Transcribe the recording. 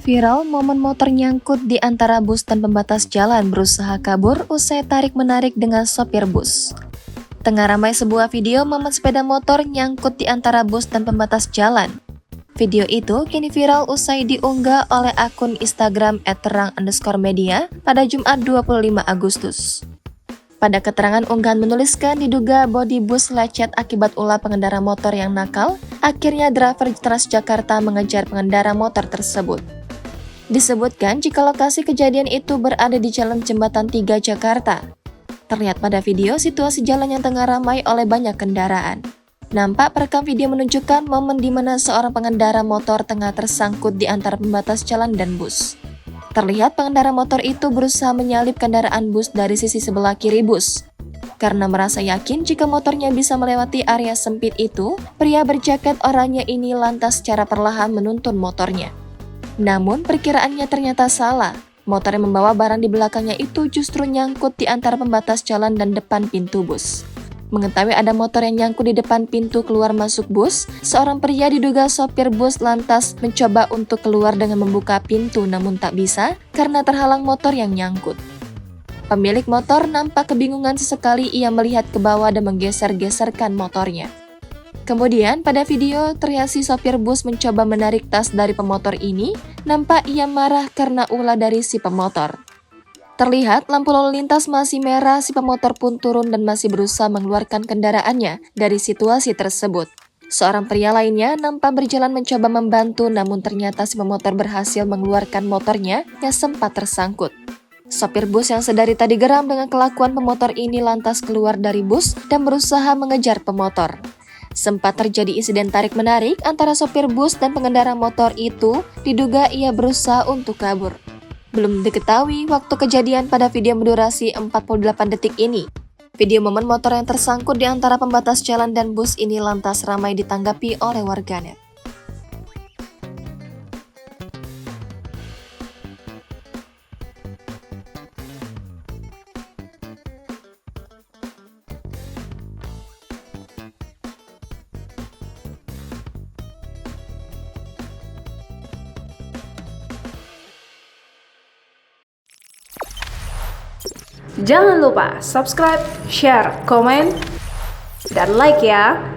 Viral momen motor nyangkut di antara bus dan pembatas jalan berusaha kabur usai tarik-menarik dengan sopir bus. Tengah ramai sebuah video momen sepeda motor nyangkut di antara bus dan pembatas jalan. Video itu kini viral usai diunggah oleh akun Instagram @terang_media pada Jumat 25 Agustus. Pada keterangan unggahan menuliskan diduga bodi bus lecet akibat ulah pengendara motor yang nakal, akhirnya driver Transjakarta mengejar pengendara motor tersebut. Disebutkan jika lokasi kejadian itu berada di Jalan Jembatan 3 Jakarta. Terlihat pada video situasi jalan yang tengah ramai oleh banyak kendaraan. Nampak perekam video menunjukkan momen di mana seorang pengendara motor tengah tersangkut di antara pembatas jalan dan bus. Terlihat pengendara motor itu berusaha menyalip kendaraan bus dari sisi sebelah kiri bus. Karena merasa yakin jika motornya bisa melewati area sempit itu, pria berjaket oranye ini lantas secara perlahan menuntun motornya. Namun perkiraannya ternyata salah. Motor yang membawa barang di belakangnya itu justru nyangkut di antara pembatas jalan dan depan pintu bus. Mengetahui ada motor yang nyangkut di depan pintu keluar masuk bus, seorang pria diduga sopir bus lantas mencoba untuk keluar dengan membuka pintu namun tak bisa karena terhalang motor yang nyangkut. Pemilik motor nampak kebingungan sesekali ia melihat ke bawah dan menggeser-geserkan motornya. Kemudian pada video terlihat si sopir bus mencoba menarik tas dari pemotor ini, nampak ia marah karena ulah dari si pemotor. Terlihat lampu lalu lintas masih merah, si pemotor pun turun dan masih berusaha mengeluarkan kendaraannya dari situasi tersebut. Seorang pria lainnya nampak berjalan mencoba membantu namun ternyata si pemotor berhasil mengeluarkan motornya yang sempat tersangkut. Sopir bus yang sedari tadi geram dengan kelakuan pemotor ini lantas keluar dari bus dan berusaha mengejar pemotor. Sempat terjadi insiden tarik-menarik antara sopir bus dan pengendara motor itu, diduga ia berusaha untuk kabur. Belum diketahui waktu kejadian pada video berdurasi 48 detik ini. Video momen motor yang tersangkut di antara pembatas jalan dan bus ini lantas ramai ditanggapi oleh warganet. Jangan lupa subscribe, share, komen, dan like ya!